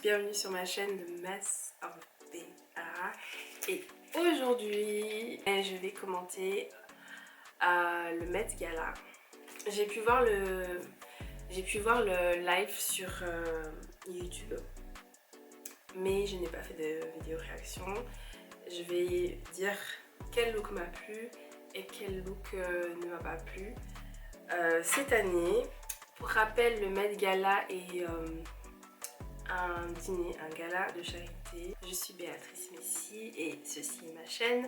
bienvenue sur ma chaîne de Mess of BA. Et aujourd'hui, je vais commenter le Met Gala. J'ai pu voir le live sur YouTube, mais je n'ai pas fait de vidéo réaction. Je vais dire quel look m'a plu et quel look ne m'a pas plu cette année. Pour rappel, le Met Gala est un dîner, un gala de charité. Je suis Béatrice Messi et ceci est ma chaîne.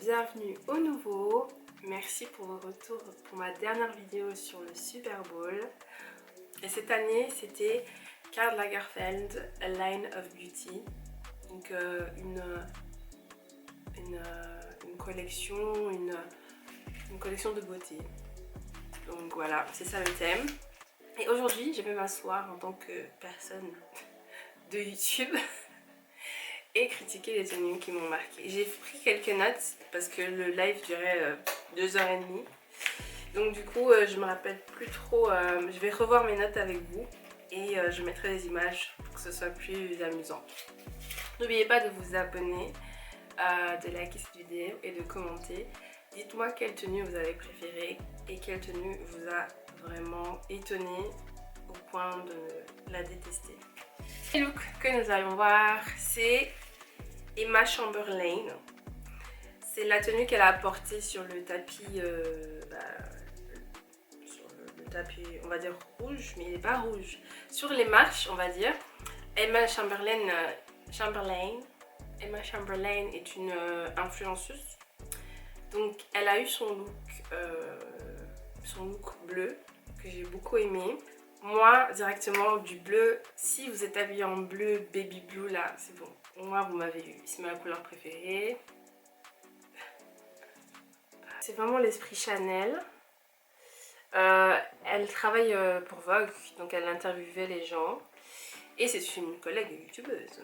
Bienvenue au nouveau. Merci pour vos retours pour ma dernière vidéo sur le Super Bowl. Et cette année, c'était Karl Lagerfeld, A Line of Beauty. Donc une collection, une collection de beauté. Donc voilà, c'est ça le thème. Et aujourd'hui, je vais m'asseoir en tant que personne de YouTube et critiquer les tenues qui m'ont marqué. J'ai pris quelques notes parce que le live durait 2h30. Donc du coup, je me rappelle plus trop. Je vais revoir mes notes avec vous et je mettrai des images pour que ce soit plus amusant. N'oubliez pas de vous abonner, de liker cette vidéo et de commenter. Dites-moi quelle tenue vous avez préférée et quelle tenue vous a vraiment étonné au point de la détester. Le look que nous allons voir, c'est Emma Chamberlain. C'est la tenue qu'elle a portée sur le tapis, sur le tapis, on va dire rouge, mais il n'est pas rouge. Sur les marches, on va dire. Emma Chamberlain est une influenceuse. Donc elle a eu son look bleu que j'ai beaucoup aimé. Moi directement du bleu, si vous êtes habillé en bleu, baby blue là, c'est bon. Moi vous m'avez eu, c'est ma couleur préférée. C'est vraiment l'esprit Chanel. Elle travaille pour Vogue, donc elle interviewait les gens. Et c'est une collègue youtubeuse.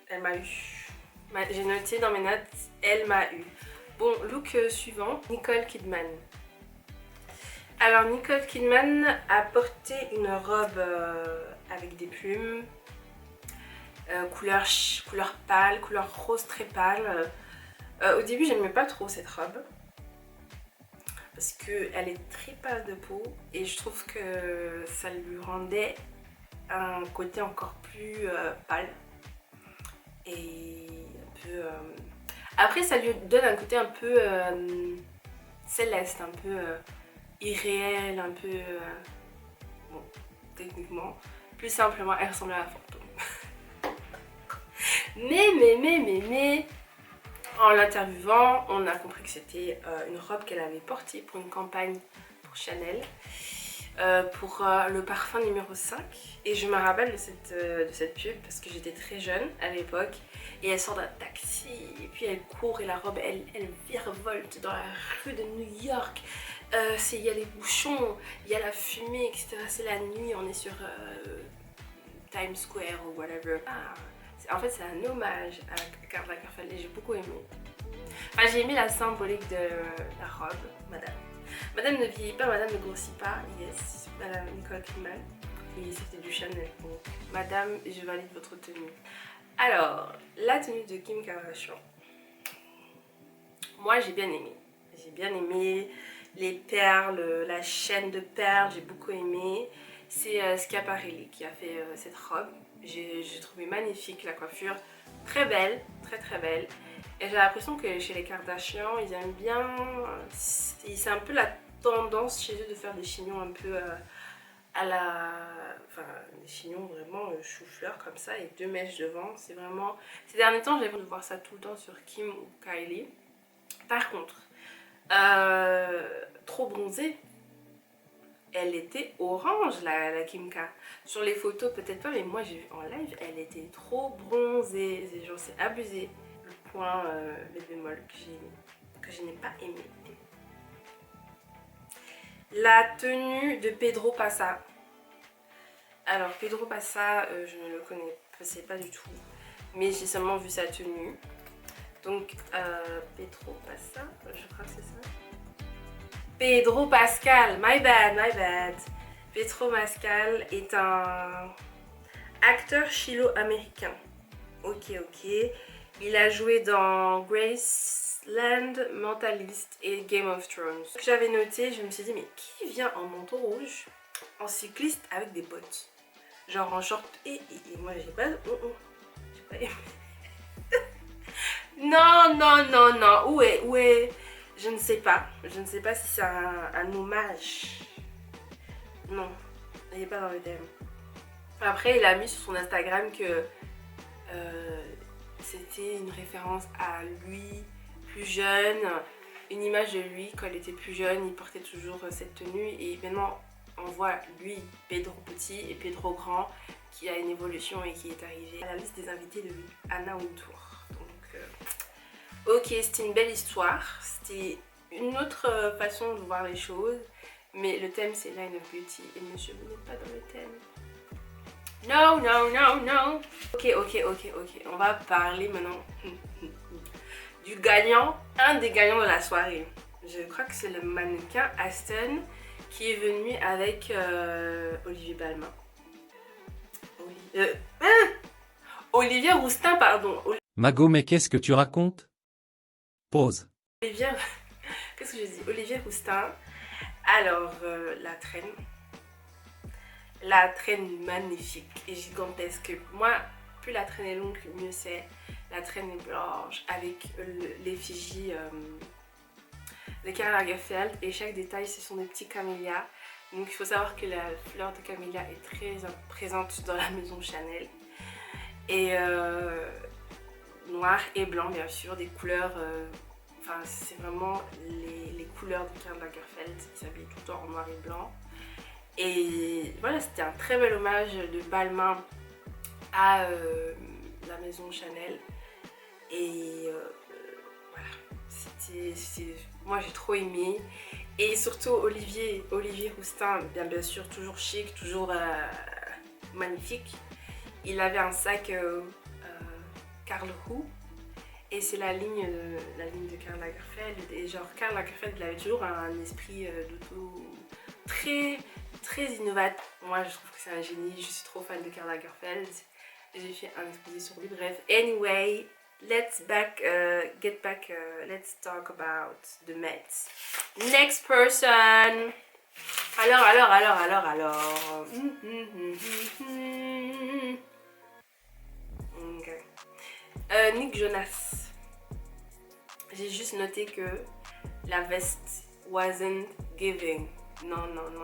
Elle m'a eu. J'ai noté dans mes notes, elle m'a eu. Bon, look suivant, Nicole Kidman. Alors Nicole Kidman a porté une robe avec des plumes, couleur pâle, couleur rose très pâle. Au début j'aimais pas trop cette robe parce qu'elle est très pâle de peau et je trouve que ça lui rendait un côté encore plus pâle et un peu... Après ça lui donne un côté un peu céleste, un peu irréel, un peu... bon, techniquement, plus simplement elle ressemble à la fantôme. mais en l'interviewant, on a compris que c'était une robe qu'elle avait portée pour une campagne pour Chanel, pour le parfum numéro 5. Et je me rappelle de cette pub parce que j'étais très jeune à l'époque. Et elle sort d'un taxi, et puis elle court et la robe, elle virevolte dans la rue de New York. Il y a les bouchons, il y a la fumée, etc. C'est la nuit, on est sur Times Square ou whatever. En fait, c'est un hommage à Karl Lagerfeld et j'ai beaucoup aimé. Enfin, j'ai aimé la symbolique de la robe, madame. Madame ne vieillit pas, madame ne grossit pas, yes. Madame Nicole Kidman. Et c'était du Chanel. Donc, madame, je valide votre tenue. Alors, la tenue de Kim Kardashian. Moi, j'ai bien aimé. J'ai bien aimé les perles, la chaîne de perles, j'ai beaucoup aimé. C'est Schiaparelli qui a fait cette robe. J'ai trouvé magnifique la coiffure, très belle, très belle. Et j'ai l'impression que chez les Kardashian, ils aiment bien, c'est un peu la tendance chez eux de faire des chignons un peu à la... Enfin, des chignons vraiment chou-fleur comme ça et 2 mèches devant. C'est vraiment... Ces derniers temps, j'ai l'impression de voir ça tout le temps sur Kim ou Kylie. Par contre, trop bronzée. Elle était orange la Kim K. Sur les photos peut-être pas, mais moi j'ai vu en live, elle était trop bronzée. C'est abusé. Le point, le bémol que je n'ai pas aimé. La tenue de Pedro Passa. Alors Pedro Passa, je ne le connaissais pas du tout, mais j'ai seulement vu sa tenue. Donc Pedro Passa, je crois que c'est ça. Pedro Pascal, my bad. Pedro Pascal est un acteur chilo-américain. Ok, ok. Il a joué dans Graceland, Mentalist et Game of Thrones. Ce que j'avais noté, je me suis dit, mais qui vient en manteau rouge, en cycliste avec des bottes? Genre en short et moi j'ai pas... j'ai pas aimé. Non, non, non, non. Où est... Je ne sais pas. Je ne sais pas si c'est un hommage. Non, il n'est pas dans le thème. Après, il a mis sur son Instagram que c'était une référence à lui, plus jeune. Une image de lui quand il était plus jeune. Il portait toujours cette tenue. Et maintenant, on voit lui, Pedro petit et Pedro grand, qui a une évolution et qui est arrivé à la liste des invités de Anna Wintour. Ok, c'était une belle histoire, c'était une autre façon de voir les choses, mais le thème c'est Line of Beauty et monsieur, vous n'êtes pas dans le thème. No, no, no, no. Ok, on va parler maintenant du gagnant, un des gagnants de la soirée. Je crois que c'est le mannequin Aston qui est venu avec Olivier Balmain. Olivier Roustin, pardon. Mago, mais qu'est-ce que tu racontes? Pause. Olivier, qu'est-ce que je dis? Olivier Roustin. Alors, la traîne magnifique et gigantesque. Moi, plus la traîne est longue, mieux c'est. La traîne est blanche avec l'effigie de Karl Lagerfeld et chaque détail, ce sont des petits camélias. Donc, il faut savoir que la fleur de camélia est très présente dans la maison Chanel. Et noir et blanc, bien sûr, des couleurs... Enfin, c'est vraiment les couleurs de Karl Lagerfeld. Il s'habille tout le temps en noir et blanc. Et voilà, c'était un très bel hommage de Balmain à la maison Chanel. Et voilà, moi j'ai trop aimé. Et surtout Olivier Roustin, bien sûr, toujours chic, toujours magnifique. Il avait un sac Karl Hu. Et c'est la ligne de Karl Lagerfeld. Et genre, Karl Lagerfeld, il avait toujours un esprit d'auto très, très innovateur. Moi, je trouve que c'est un génie. Je suis trop fan de Karl Lagerfeld. J'ai fait un exposé sur lui. Bref, anyway, let's talk about the Met. Next person. Alors. Okay. Nick Jonas. J'ai juste noté que la veste wasn't giving. Non,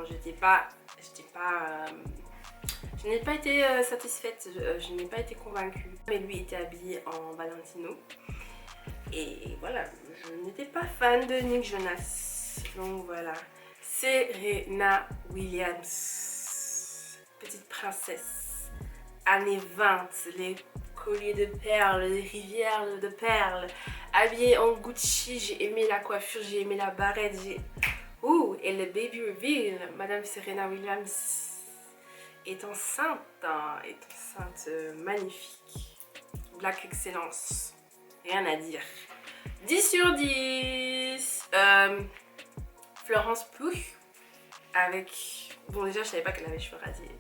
je n'ai pas été satisfaite, je n'ai pas été convaincue. Mais lui était habillé en Valentino. Et voilà, je n'étais pas fan de Nick Jonas. Donc voilà. Serena Williams. Petite princesse. Années 20, les colliers de perles, les rivières de perles, habillée en Gucci. J'ai aimé la coiffure, j'ai aimé la barrette, et le baby reveal. Madame Serena Williams est enceinte, magnifique. Black excellence, rien à dire. 10 sur 10. Florence Pugh avec... Bon, déjà je savais pas qu'elle avait les cheveux rasés.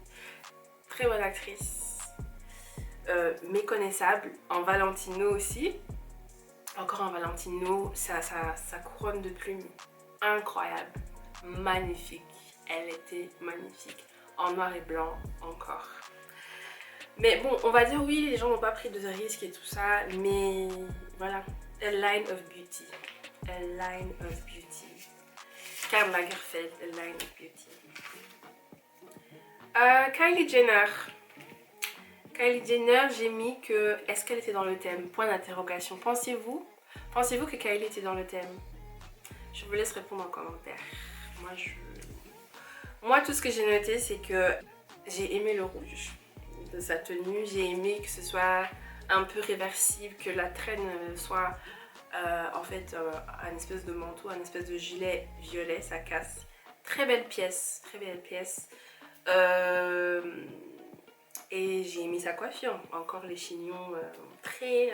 Très bonne actrice. Méconnaissable, en Valentino aussi. Encore en Valentino, sa couronne de plumes, incroyable, magnifique. Elle était magnifique, en noir et blanc encore. Mais bon, on va dire oui, les gens n'ont pas pris de risques et tout ça, mais voilà, a line of beauty. A line of beauty. Karl Lagerfeld, a line of beauty. Kylie Jenner. Kylie Jenner, j'ai mis que est-ce qu'elle était dans le thème? Point d'interrogation. Pensez-vous que Kylie était dans le thème? Je vous laisse répondre en commentaire. Moi, tout ce que j'ai noté, c'est que j'ai aimé le rouge de sa tenue. J'ai aimé que ce soit un peu réversible, que la traîne soit en fait un espèce de manteau, un espèce de gilet violet, ça casse. Très belle pièce, très belle pièce. Et j'ai aimé sa coiffure, encore les chignons très...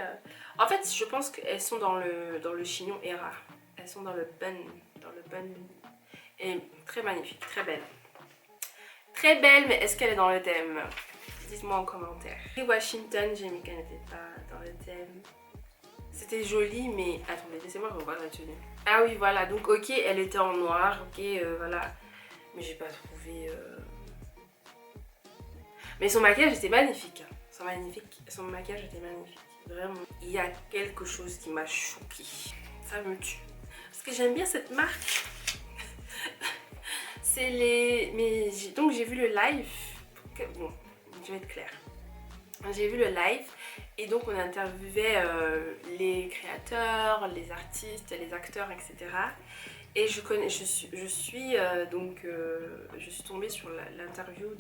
En fait, je pense qu'elles sont dans le chignon Era. Elles sont dans le bun. Et très magnifique, très belle. Très belle, mais est-ce qu'elle est dans le thème? Dites-moi en commentaire. Et Washington, j'ai mis qu'elle n'était pas dans le thème. C'était joli, mais attendez, laissez-moi revoir la tenue. Ah oui, voilà, donc ok, elle était en noir, ok, voilà. Mais j'ai pas trouvé... Mais son maquillage était magnifique. Hein. Son maquillage était magnifique. Vraiment. Il y a quelque chose qui m'a choquée. Ça me tue. Parce que j'aime bien cette marque. C'est les... Mais donc j'ai vu le live. Bon, je vais être claire. J'ai vu le live et donc on interviewait les créateurs, les artistes, les acteurs, etc. Et je suis tombée sur l'interview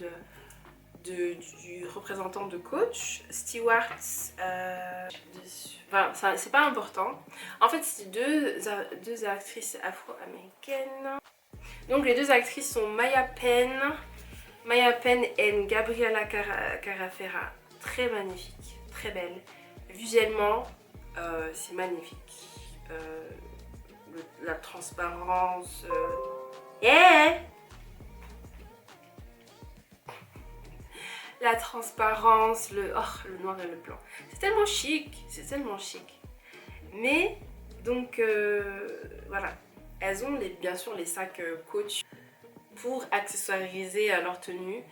du représentant de coach, Stewart. Enfin, c'est pas important. En fait, c'est deux actrices afro-américaines. Donc les deux actrices sont Maya Penn et Gabriela Carafera. Très magnifique, très belle. Visuellement, c'est magnifique. La transparence. Yeah! La transparence, le noir et le blanc. C'est tellement chic, c'est tellement chic. Mais, donc, voilà. Elles ont bien sûr les sacs Coach pour accessoiriser leur tenue.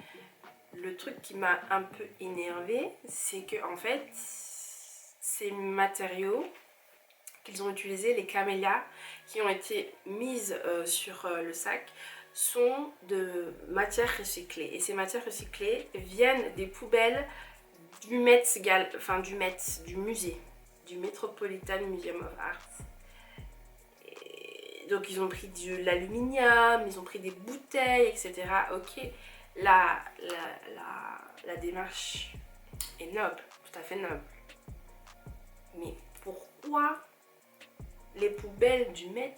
Le truc qui m'a un peu énervée, c'est que en fait, ces matériaux qu'ils ont utilisés, les camélias qui ont été mises sur le sac, sont de matières recyclées. Et ces matières recyclées viennent des poubelles du du musée, du Metropolitan Museum of Art. Et donc ils ont pris de l'aluminium, ils ont pris des bouteilles, etc. Ok, la démarche est noble, tout à fait noble. Mais pourquoi les poubelles du Met?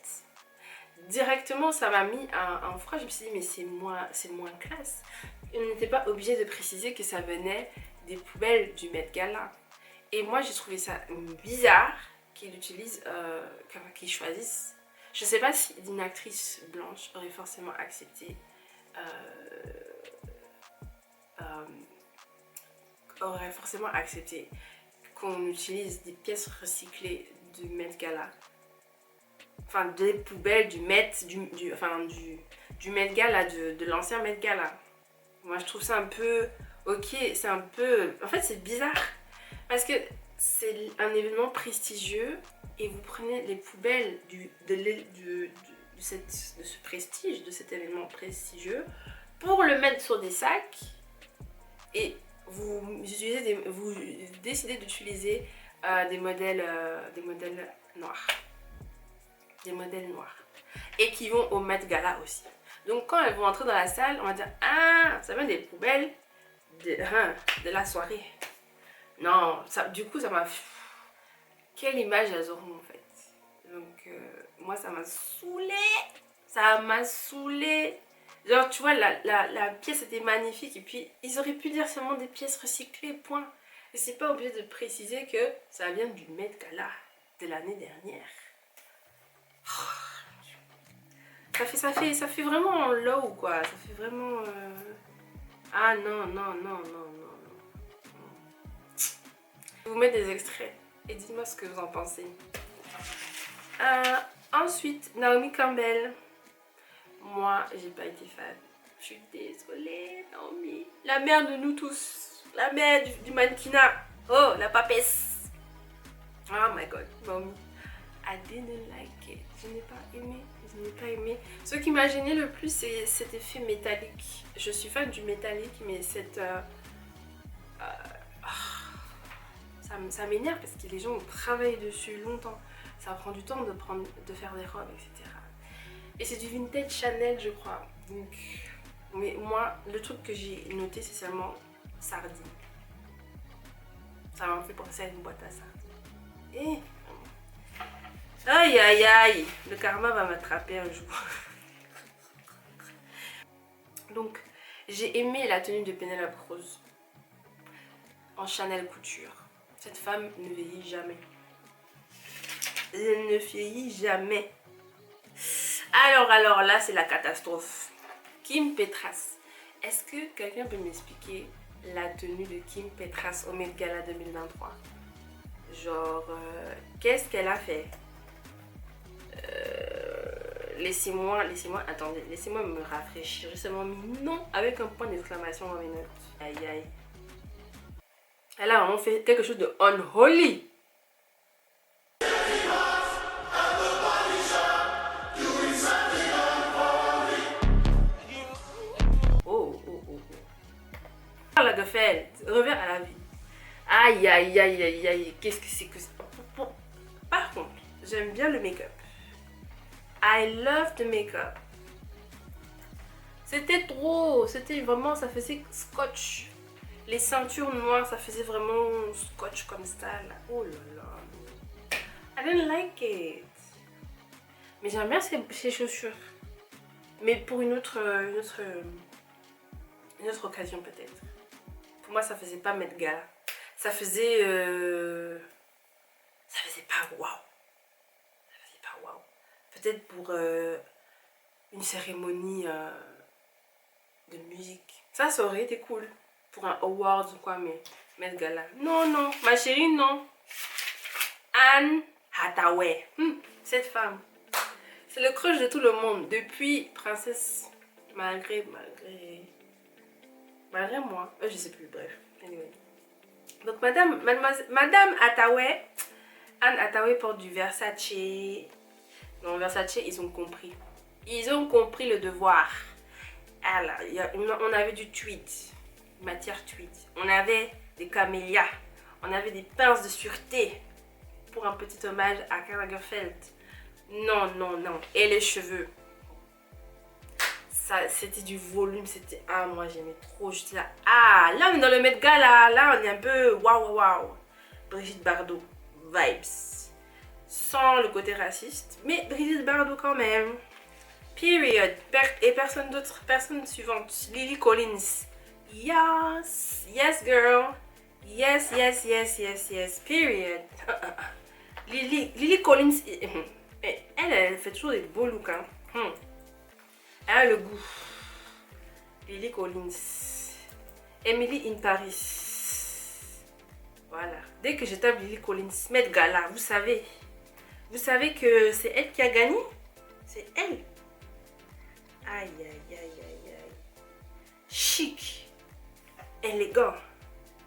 Directement ça m'a mis un froid, je me suis dit mais c'est moins classe. Il n'était pas obligé de préciser que ça venait des poubelles du Met Gala. Et moi j'ai trouvé ça bizarre qu'ils utilisent, qu'ils choisissent. Je sais pas si une actrice blanche aurait forcément accepté qu'on utilise des pièces recyclées du Met Gala. Enfin, des poubelles du Met, du Met Gala, de l'ancien Met Gala. Moi, je trouve ça un peu... Ok, c'est un peu... En fait, c'est bizarre. Parce que c'est un événement prestigieux et vous prenez les poubelles de ce prestige, de cet événement prestigieux, pour le mettre sur des sacs et vous décidez d'utiliser des modèles noirs. Des modèles noirs. Et qui vont au Met Gala aussi. Donc quand elles vont entrer dans la salle, on va dire ah, ça vient des poubelles de la soirée. Non, du coup ça m'a... Quelle image elles auront en fait. Donc moi ça m'a saoulée. Ça m'a saoulée. Genre tu vois la pièce était magnifique et puis ils auraient pu dire seulement des pièces recyclées, point. Et c'est pas obligé de préciser que ça vient du Met Gala de l'année dernière. Ça fait vraiment low quoi, ça fait vraiment... Ah non. Je vais vous mettre des extraits et dites-moi ce que vous en pensez. Ensuite, Naomi Campbell. Moi, j'ai pas été fan. Je suis désolée, Naomi. La mère de nous tous. La mère du mannequinat. Oh, la papesse. Oh my god, Naomi. I didn't like it. Je n'ai pas aimé. Ce qui m'a gêné le plus, c'est cet effet métallique. Je suis fan du métallique, mais ça m'énerve parce que les gens ont travaillé dessus longtemps. Ça prend du temps de faire des robes, etc. Et c'est du vintage Chanel, je crois. Donc, mais moi, le truc que j'ai noté, c'est seulement sardine. Ça m'a fait penser à une boîte à sardines. Et... aïe aïe aïe, le karma va m'attraper un jour. Donc j'ai aimé la tenue de Penelope Cruz en Chanel couture. Cette femme ne vieillit jamais. Elle ne vieillit jamais. Alors là c'est la catastrophe. Kim Petras, Est-ce que quelqu'un peut m'expliquer la tenue de Kim Petras au Met Gala 2023? Genre, qu'est-ce qu'elle a fait? Laissez-moi, attendez, laissez-moi me rafraîchir. J'ai seulement mis non avec un point d'exclamation dans mes notes. Aïe aïe. Elle a vraiment fait quelque chose de unholy. Oh, oh, oh, oh. La Gefeld, revers à la vie. Aïe, aïe, aïe, aïe, aïe. Qu'est-ce que c'est que ça? Par contre, j'aime bien le make-up. I love the make-up. C'était trop. C'était vraiment, ça faisait scotch. Les ceintures noires, ça faisait vraiment scotch comme ça. Là. Oh là là. I didn't like it. Mais j'aime bien ces chaussures. Mais pour une autre occasion peut-être. Pour moi, ça faisait pas Met Gala. Ça faisait pas waouh. Ça faisait pas waouh. Peut-être pour une cérémonie de musique. Ça aurait été cool. Pour un award ou quoi, mais Met Gala. Non, non, ma chérie, non. Anne Hathaway. Cette femme. C'est le crush de tout le monde. Depuis Princesse. Malgré moi. Je sais plus, bref. Anyway. Donc, Madame Hathaway. Anne Hathaway porte du Versace. Non, Versace, ils ont compris. Ils ont compris le devoir. Alors, on avait du tweed. Matière tweed. On avait des camélias. On avait des pinces de sûreté. Pour un petit hommage à Karl Lagerfeld. Non, non, non. Et les cheveux. Ça, c'était du volume. C'était... Ah, moi, j'aimais trop. J'étais là. Ah, là, on est dans le Met Gala. Là, on est un peu... Waouh, waouh, waouh. Brigitte Bardot. Vibes. Sans le côté raciste. Mais Brigitte Bardot quand même. Period. Et personne d'autre. Personne suivante. Lily Collins. Yes. Yes, girl. Yes, yes, yes, yes, yes. Period. Lily Collins... Elle fait toujours des beaux looks. Hein. Elle a le goût. Lily Collins. Emily in Paris. Voilà. Dès que je tape Lily Collins, Met Gala, vous savez. Vous savez que c'est elle qui a gagné. C'est elle. Aïe, aïe, aïe, aïe, aïe. Chic. Élégant.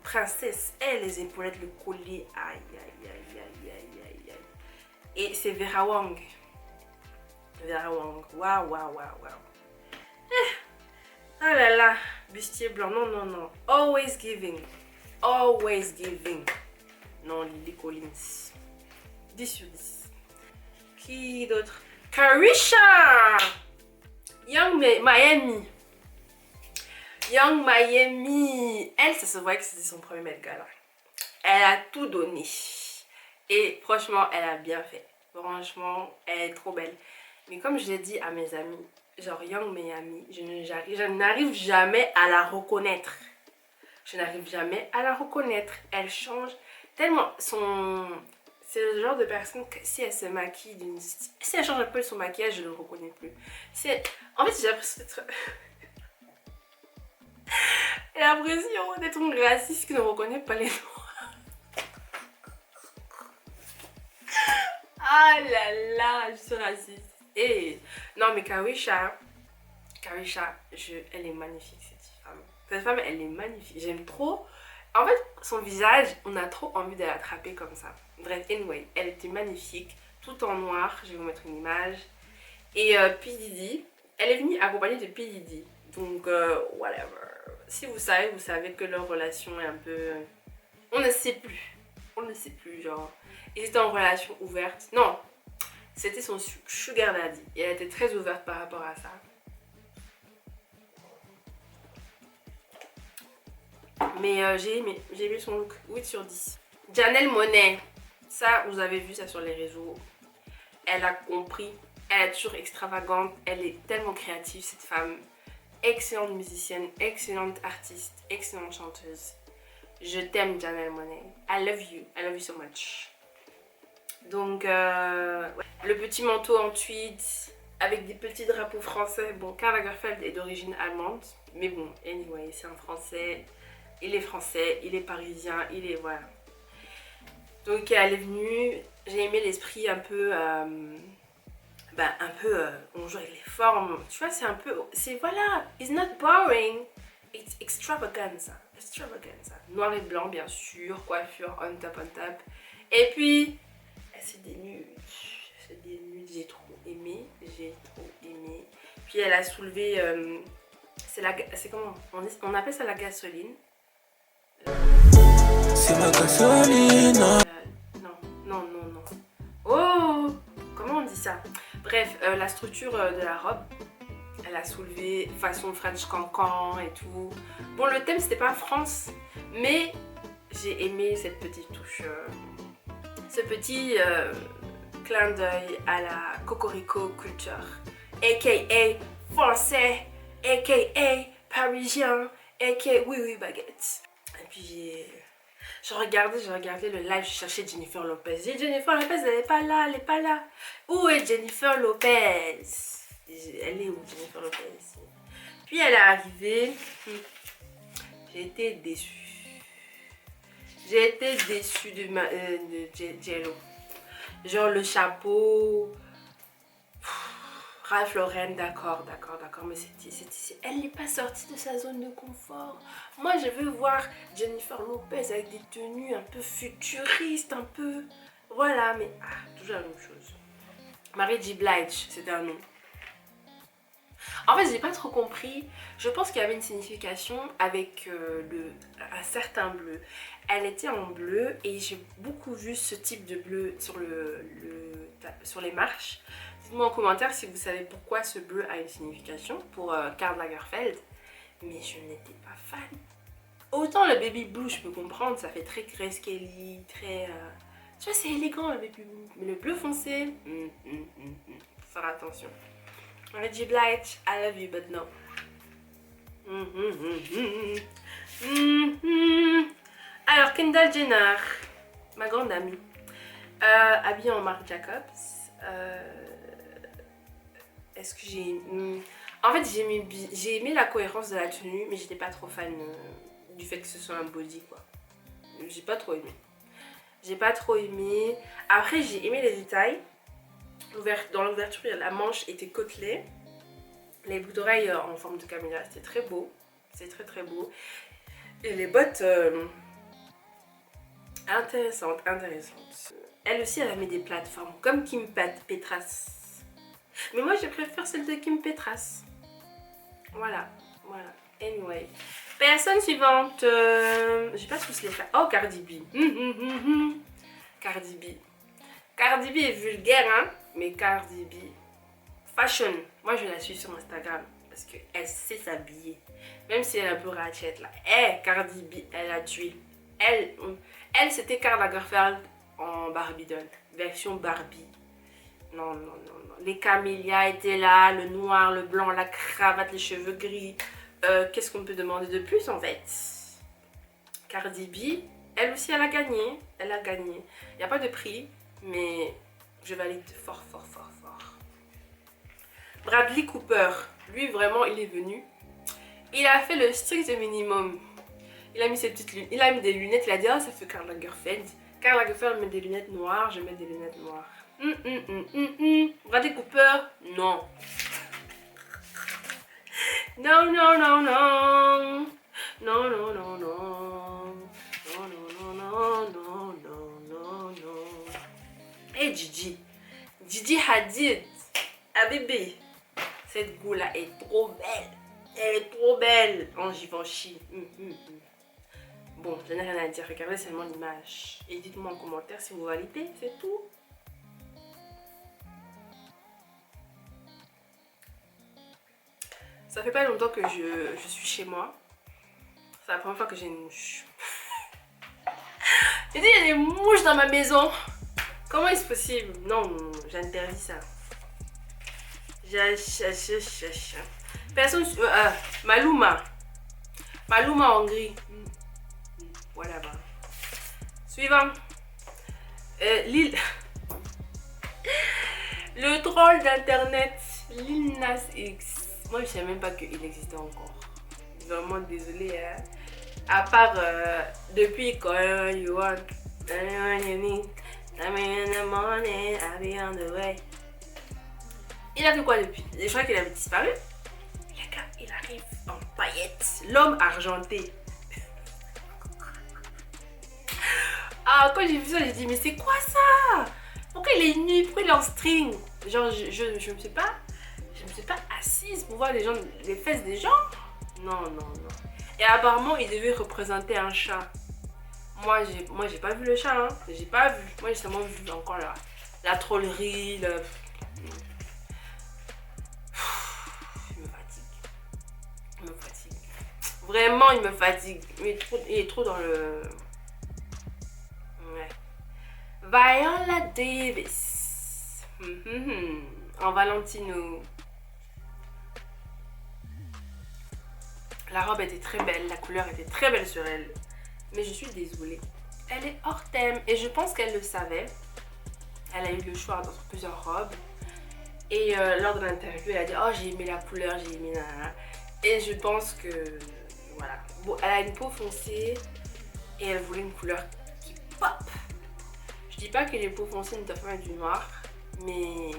Princesse. Elle, les épaulettes, le collier. Aïe, aïe, aïe, aïe, aïe, aïe, aïe. Et c'est Vera Wang. Vera Wang. Waouh, waouh, waouh, waouh. Oh là là. Bustier blanc. Non, non, non. Always giving. Always giving. Non, Lily Collins. 10 sur 10. Qui d'autre? Carisha. Young Miami. Young Miami. Elle, ça se voit que c'était son premier Met Gala. Elle a tout donné. Et franchement, elle a bien fait. Franchement, elle est trop belle. Mais comme je l'ai dit à mes amis, genre Young Miami, je n'arrive jamais à la reconnaître. Je n'arrive jamais à la reconnaître. Elle change tellement son... C'est le genre de personne que si elle se maquille d'une... Si elle change un peu son maquillage, je ne le reconnais plus. En fait, j'ai l'impression d'être... Elle a l'impression d'être une raciste qui ne reconnaît pas les noirs. Ah là là, je suis raciste. Et non, mais Carisha, elle est magnifique cette femme. Cette femme, elle est magnifique. J'aime trop. En fait, son visage, on a trop envie de l'attraper comme ça. Bref, anyway, elle était magnifique, tout en noir. Je vais vous mettre une image. Et P. Diddy, elle est venue accompagnée de P. Diddy. Donc, whatever. Si vous savez que leur relation est un peu... On ne sait plus. On ne sait plus, genre. Ils étaient en relation ouverte. Non, c'était son sugar daddy. Et elle était très ouverte par rapport à ça. Mais j'ai aimé son look. 8 sur 10. Janelle Monáe. Ça, vous avez vu ça sur les réseaux. Elle a compris. Elle est toujours extravagante. Elle est tellement créative, cette femme. Excellente musicienne, excellente artiste, excellente chanteuse. Je t'aime, Janelle Monáe. I love you so much. Donc, ouais. Le petit manteau en tweed, avec des petits drapeaux français. Bon, Karl Lagerfeld est d'origine allemande, mais bon, anyway, c'est un français. Il est français, il est parisien, il est... voilà. Donc elle est venue, j'ai aimé l'esprit un peu... on joue avec les formes, tu vois, c'est un peu... c'est voilà, it's not boring, it's extravaganza. Extravaganza. Noir et blanc, bien sûr, coiffure on top, Et puis, elle s'est dénude. J'ai trop aimé, Puis elle a soulevé, c'est comment on appelle ça la gasoline. C'est ma gasoline. Non. Oh, comment on dit ça? Bref, la structure de la robe, elle a soulevé façon French cancan et tout. Bon, le thème c'était pas France, mais j'ai aimé cette petite touche, ce petit clin d'œil à la Cocorico culture, aka français, aka parisien, aka oui baguette. Et puis je regardais le live, je cherchais Jennifer Lopez. J'ai dit Jennifer Lopez, elle est pas là. Où est Jennifer Lopez? Elle est où Jennifer Lopez? Puis elle est arrivée. J'ai été déçue. de Jello. Genre le chapeau. Ralph Lauren, d'accord, mais elle n'est pas sortie de sa zone de confort. Moi, je veux voir Jennifer Lopez avec des tenues un peu futuristes, un peu... Voilà, mais toujours la même chose. Mary J. Blige, c'était un nom. En fait, j'ai pas trop compris. Je pense qu'il y avait une signification avec un certain bleu. Elle était en bleu et j'ai beaucoup vu ce type de bleu sur les marches. Dites-moi en commentaire si vous savez pourquoi ce bleu a une signification pour Karl Lagerfeld. Mais je n'étais pas fan. Autant le baby blue, je peux comprendre, ça fait très Grace Kelly, très... Tu vois, c'est élégant le baby blue. Mais le bleu foncé, faut faire attention. Reggie Blige, I love you, but no. Alors, Kendall Jenner, ma grande amie, habillée en Marc Jacobs. Est-ce que j'ai... En fait, j'ai aimé la cohérence de la tenue, mais j'étais pas trop fan du fait que ce soit un body, quoi. J'ai pas trop aimé. Après, j'ai aimé les détails. Dans l'ouverture, la manche était côtelée. Les boucles d'oreilles en forme de camélia, c'était très beau. C'est très beau. Et les bottes, intéressantes. Elle aussi, elle a mis des plateformes, comme Kim Petras. Mais moi, je préfère celle de Kim Petras. Voilà. Anyway. Personne suivante. J'ai pas tous les faire. Oh, Cardi B. Cardi B est vulgaire, hein. Mais Cardi B. Fashion. Moi, je la suis sur Instagram. Parce qu'elle sait s'habiller. Même si elle est un peu ratchette, là. Cardi B, elle a tué. Elle c'était Karl Lagerfeld en Barbie doll. Version Barbie. Non. Les camélias étaient là, le noir, le blanc, la cravate, les cheveux gris. Qu'est-ce qu'on peut demander de plus en fait? Cardi B, elle aussi elle a gagné. Il n'y a pas de prix, mais je valide fort. Bradley Cooper, lui vraiment il est venu. Il a fait le strict minimum. Il a mis ses petites lunettes, il a mis des lunettes, il a dit ça fait Karl Lagerfeld. Karl Lagerfeld met des lunettes noires, je mets des lunettes noires. Bradley Cooper, non. Non. Hey Gigi Hadid, bébé. Cette go là est trop belle. Elle est trop belle en Givenchy. Bon, je n'ai rien à dire, regardez seulement l'image. Et dites-moi en commentaire si vous validez, c'est tout. Ça fait pas longtemps que je suis chez moi. C'est la première fois que j'ai une mouche. J'ai dit il y a des mouches dans ma maison. Comment est-ce possible? Non, j'interdis ça. Personne... Maluma en gris. Voilà. Suivant. L'île. Le troll d'internet. Lil Nas X. Moi, je savais même pas qu'il existait encore. Vraiment désolée, hein. À part depuis quand you want, you need, I mean in the morning, I'll be on the way. Il a fait quoi depuis? Je crois qu'il avait disparu. Le gars, il arrive en paillettes. L'homme argenté. Ah, quand j'ai vu ça, j'ai dit, mais c'est quoi ça? Pourquoi il est nu? Pourquoi il est en string? Genre, je me suis pas assise pour voir les fesses des gens. Non, non, non. Et apparemment, il devait représenter un chat. Moi, j'ai pas vu le chat, hein. J'ai pas vu. Moi, j'ai seulement vu encore la trollerie, Il me fatigue. Il me fatigue. Vraiment, il me fatigue. Il est trop dans le... Ouais. Viola Davis. En Valentino. La robe était très belle, la couleur était très belle sur elle. Mais je suis désolée. Elle est hors thème et je pense qu'elle le savait. Elle a eu le choix dans plusieurs robes. Et lors de l'interview, elle a dit « Oh, j'ai aimé la couleur, j'ai aimé... » Et je pense que... Voilà. Bon, elle a une peau foncée et elle voulait une couleur qui pop. Je dis pas que les peaux foncées ne doivent pas être du noir, mais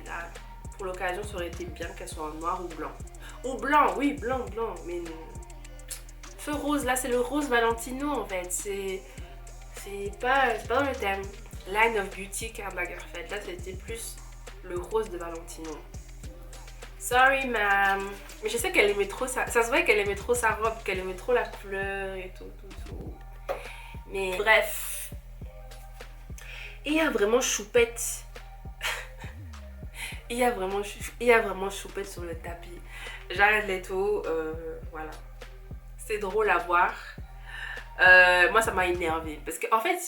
là, pour l'occasion, ça aurait été bien qu'elle soit en noir ou blanc. Ou blanc, oui, blanc, mais ce rose là, c'est le rose Valentino en fait. C'est pas dans le thème. Line of Beauty Karl Lagerfeld. Là, c'était plus le rose de Valentino. Sorry, ma'am. Mais je sais qu'elle aimait trop ça. Ça se voit qu'elle aimait trop sa robe, qu'elle aimait trop la couleur et tout. Mais bref. Et il y a vraiment choupette. il y a vraiment choupette sur le tapis. J'arrête les taux, voilà. C'est drôle à voir. Moi, ça m'a énervée. Parce qu'en fait,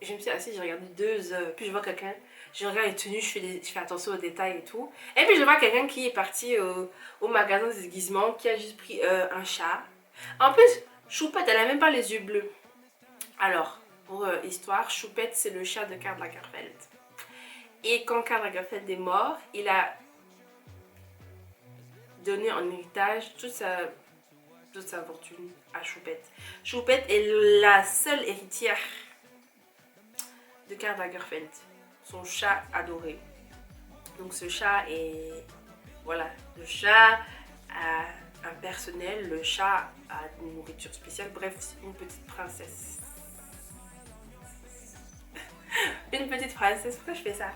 je me suis assise, j'ai regardé 2 heures. Puis je vois quelqu'un, je regarde les tenues, je fais attention aux détails et tout. Et puis je vois quelqu'un qui est parti au magasin de déguisement, qui a juste pris un chat. En plus, Choupette, elle a même pas les yeux bleus. Alors, pour histoire, Choupette, c'est le chat de Karl Lagerfeld. Et quand Karl Lagerfeld est mort, il a donné en héritage toute sa fortune à Choupette. Choupette est la seule héritière de Karl Lagerfeld, son chat adoré. Donc ce chat est... Voilà, le chat a un personnel, le chat a une nourriture spéciale, bref, c'est une petite princesse. Une petite princesse, pourquoi je fais ça?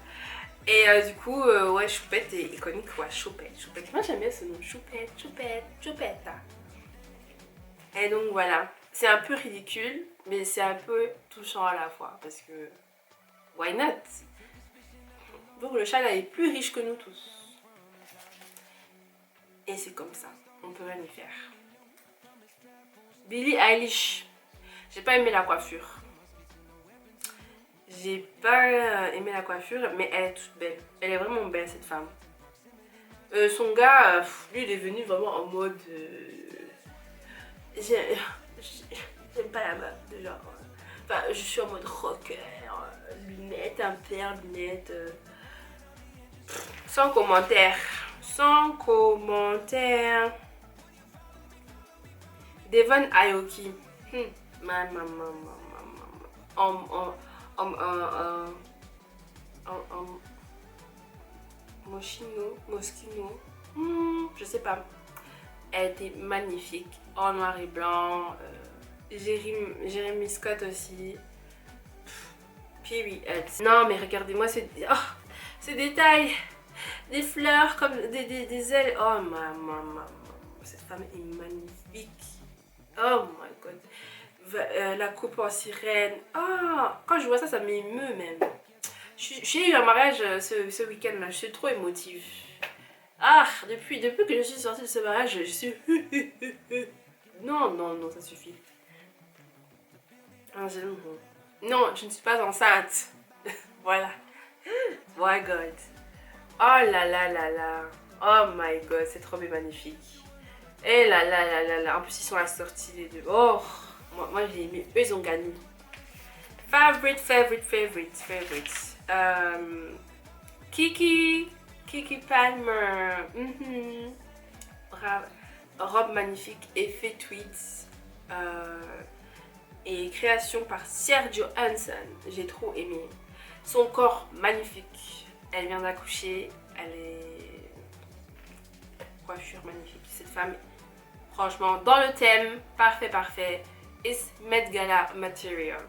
Et du coup, ouais, Choupette est iconique, ouais, Choupette. Moi j'aime bien ce nom, Choupette. Et donc voilà, c'est un peu ridicule, mais c'est un peu touchant à la fois, parce que, why not? Donc le chat là est plus riche que nous tous. Et c'est comme ça, on peut rien y faire. Billie Eilish, j'ai pas aimé la coiffure. J'ai pas aimé la coiffure, mais elle est toute belle. Elle est vraiment belle, cette femme. Son gars, lui, il est venu vraiment en mode... J'aime pas la meuf, de genre... Enfin, je suis en mode rocker, lunettes, impair, lunettes... sans commentaire. Sans commentaire. Devon Aoki. Moschino, je sais pas. Elle était magnifique, en noir et blanc. Jeremy Scott aussi. Period. Non mais regardez-moi ces détails. Des fleurs comme des ailes. Oh ma. Cette femme est magnifique. Oh my god. La coupe en sirène. Oh, quand je vois ça, ça m'émeut même. J'ai eu un mariage ce week-end là, je suis trop émotive. Ah, depuis que je suis sortie de ce mariage, je suis... Non, ça suffit. Non, je ne suis pas enceinte. Voilà. Oh my god. Oh là. Oh my god, cette robe est magnifique. Et là. En plus, ils sont assortis les deux. Oh, moi j'ai aimé. Eux, ils ont gagné. Favorite. Kiki Kiki Palmer. Robe magnifique, effet tweeds. Et création par Sergio Hansen. J'ai trop aimé. Son corps magnifique. Elle vient d'accoucher. Elle est... coiffure magnifique. Cette femme, franchement, dans le thème, parfait, parfait. It's Met Gala Material.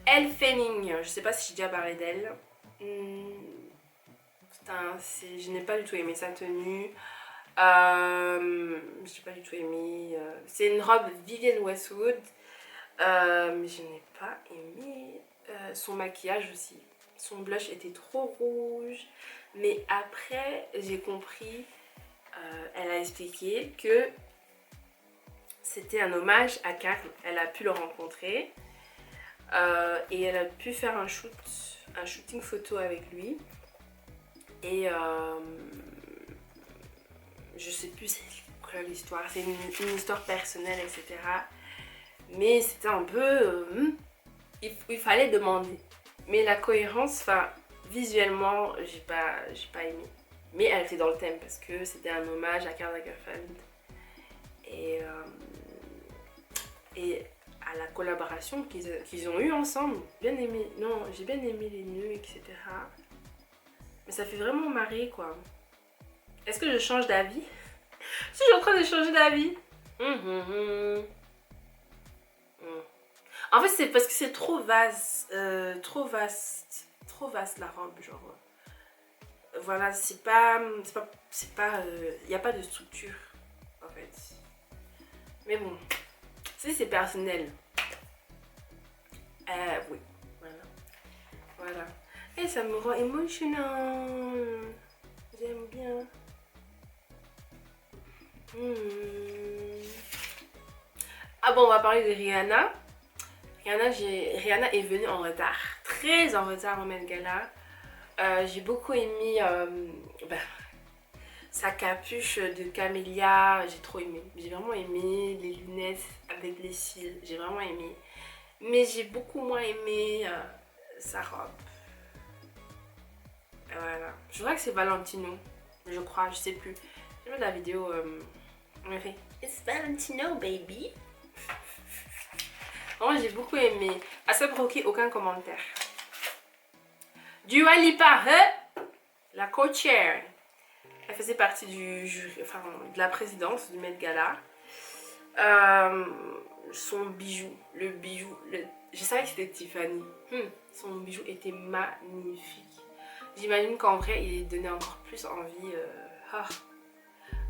Elle Fanning. Je sais pas si j'ai déjà parlé d'elle. Je n'ai pas du tout aimé sa tenue. J'ai pas du tout aimé. C'est une robe Vivienne Westwood. Mais je n'ai pas aimé son maquillage aussi. Son blush était trop rouge. Mais après, j'ai compris. Elle a expliqué que c'était un hommage à Karl. Elle a pu le rencontrer. Et elle a pu faire un shooting photo avec lui. Et je sais plus c'est quoi l'histoire, c'est une histoire personnelle, etc. Mais c'était un peu... il fallait demander. Mais la cohérence, enfin, visuellement, j'ai pas aimé. Mais elle était dans le thème parce que c'était un hommage à Karl Lagerfeld. Et à la collaboration qu'ils ont eue ensemble. Bien aimé. Non, j'ai bien aimé les nœuds, etc. Mais ça fait vraiment marrer, quoi. Est-ce que je change d'avis? Je suis en train de changer d'avis. En fait, c'est parce que c'est trop vaste. Trop vaste la robe, genre. Voilà, c'est pas... Il n'y a pas de structure, en fait. Mais bon, c'est personnel. Oui, voilà. Et ça me rend émotionnelle. J'aime bien. Ah bon, on va parler de Rihanna. Rihanna est venue en retard. Très en retard au Met Gala. J'ai beaucoup aimé sa capuche de camélia. J'ai trop aimé. J'ai vraiment aimé les lunettes avec les cils. J'ai vraiment aimé. Mais j'ai beaucoup moins aimé sa robe. Voilà. Je crois que c'est Valentino. Je crois, je sais plus. J'ai vu la vidéo. On a fait It's Valentino, baby. Vraiment, j'ai beaucoup aimé. Elle s'est provoqué aucun commentaire. Dua Lipa, la co-chair. Elle faisait partie du jury, enfin, de la présidence du Met Gala. Son bijou, je savais que c'était Tiffany. Son bijou était magnifique. J'imagine qu'en vrai, il donnait encore plus envie de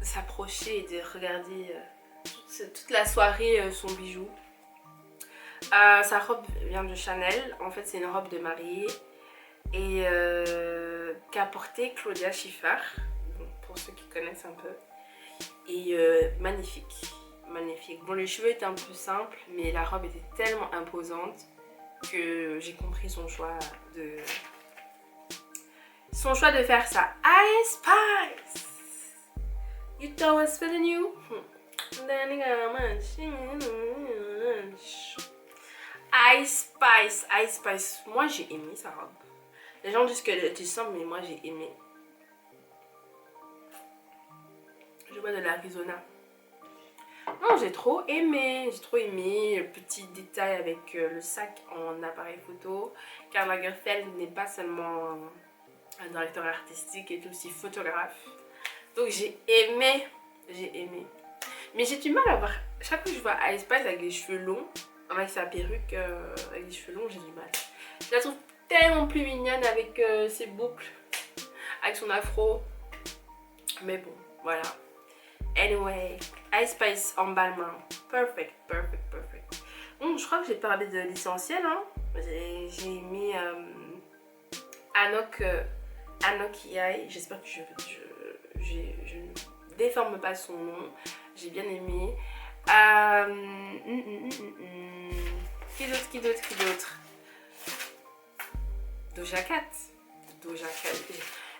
s'approcher et de regarder toute la soirée son bijou. Sa robe vient de Chanel. En fait, c'est une robe de mariée et qu'a portée Claudia Schiffer, pour ceux qui connaissent un peu. Et magnifique. Bon, les cheveux étaient un peu simples, mais la robe était tellement imposante que j'ai compris son choix de faire ça. Ice Spice, you thought I was feeling you. Ice Spice. Moi j'ai aimé sa robe. Les gens disent qu'elle était simple, mais moi j'ai aimé. Je vois de l'Arizona. Non, j'ai trop aimé. Le petit détail avec le sac en appareil photo. Karl Lagerfeld n'est pas seulement un directeur artistique, il est aussi photographe. Donc j'ai aimé. Mais j'ai du mal à voir. Chaque fois que je vois Ice Spice avec les cheveux longs, avec sa perruque, avec les cheveux longs, j'ai du mal. Je la trouve tellement plus mignonne avec ses boucles, avec son afro. Mais bon, voilà. Anyway, Ice Spice emballement. Perfect. Bon, je crois que j'ai parlé de l'essentiel. Hein. J'ai aimé Anok Yai. J'espère que je ne déforme pas son nom. J'ai bien aimé. Qui d'autre? Doja Cat.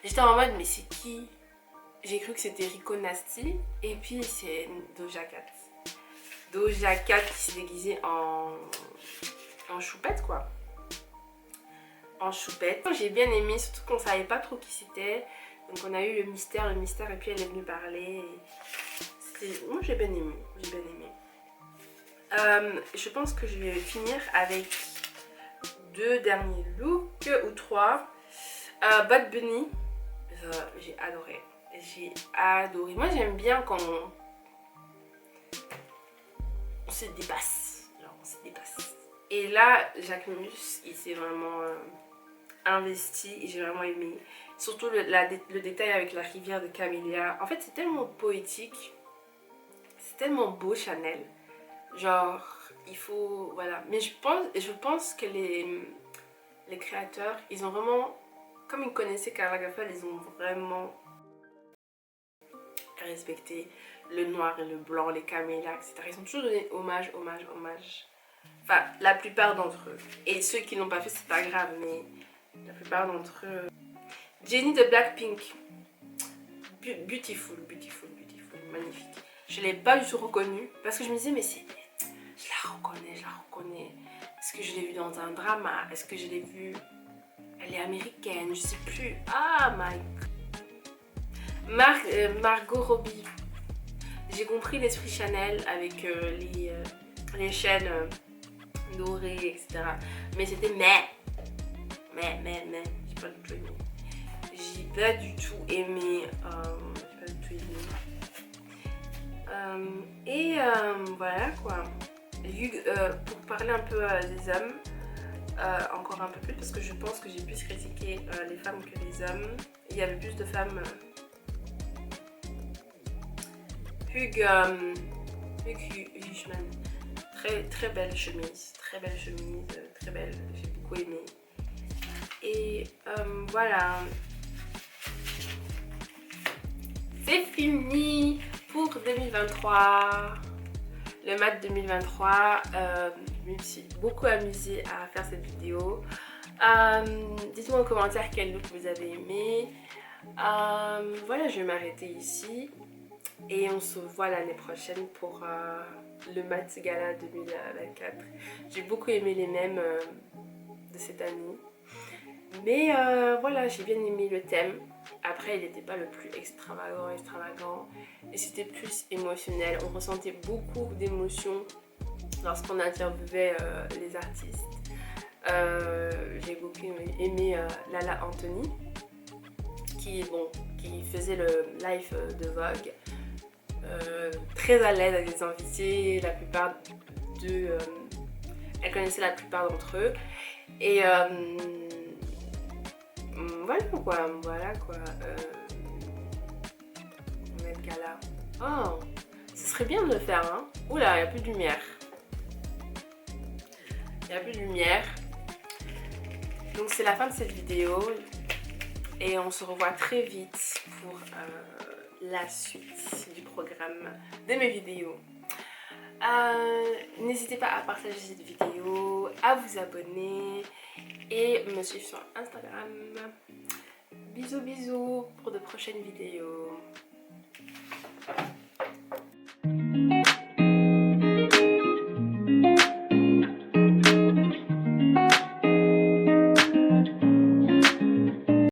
J'étais en mode, mais c'est qui? J'ai cru que c'était Rico Nasty. Et puis c'est Doja Cat. Doja Cat qui s'est déguisée en choupette, quoi. en choupette. J'ai bien aimé, surtout qu'on savait pas trop qui c'était. Donc on a eu le mystère et puis elle est venue parler. Moi j'ai bien aimé, je pense que je vais finir avec 2 derniers looks ou 3. Bad Bunny, j'ai adoré. Moi j'aime bien quand on se dépasse. Genre on se dépasse. Et là, Jacquemus, il s'est vraiment investi et j'ai vraiment aimé. Surtout le détail avec la rivière de Camélia. En fait, c'est tellement poétique. C'est tellement beau, Chanel. Genre, il faut... Voilà. Mais je pense que les créateurs, ils ont vraiment... Comme ils connaissaient Karla Lagerfeld, ils ont vraiment respecté le noir et le blanc, les camélias, etc. Ils ont toujours donné hommage. Enfin, la plupart d'entre eux. Et ceux qui l'ont pas fait, c'est pas grave, mais la plupart d'entre eux. Jennie de Blackpink. Beautiful, magnifique. Je l'ai pas du tout reconnue parce que je me disais, mais c'est... Je la reconnais. Est-ce que je l'ai vue dans un drama? Est-ce que je l'ai vue... Elle est américaine, je sais plus. Ah my... Margot Robbie. J'ai compris l'esprit Chanel avec les chaînes dorées, etc. Mais c'était j'ai pas du tout aimé. Voilà quoi. Pour parler un peu des hommes, encore un peu plus parce que je pense que j'ai plus critiqué les femmes que les hommes. Il y avait plus de femmes. Hugh Jackman, très belle chemise, très belle, j'ai beaucoup aimé. Et voilà, c'est fini pour 2023. Le mat 2023, je me suis beaucoup amusée à faire cette vidéo. Dites-moi en commentaire quel look vous avez aimé. Voilà, je vais m'arrêter ici. Et on se voit l'année prochaine pour le Mat Gala 2024. J'ai beaucoup aimé les mèmes de cette année. Mais voilà, j'ai bien aimé le thème. Après, il n'était pas le plus extravagant. Et c'était plus émotionnel. On ressentait beaucoup d'émotions lorsqu'on interviewait les artistes. J'ai beaucoup aimé Lala Anthony, qui faisait le live de Vogue. Très à l'aise avec les invités, la plupart d'eux, elle connaissait la plupart d'entre eux. Et voilà quoi. Met Gala. Oh, ce serait bien de le faire, hein. Oula, il n'y a plus de lumière. Donc c'est la fin de cette vidéo. Et on se revoit très vite pour la suite du programme de mes vidéos. N'hésitez pas à partager cette vidéo, à vous abonner et me suivre sur Instagram. Bisous pour de prochaines vidéos.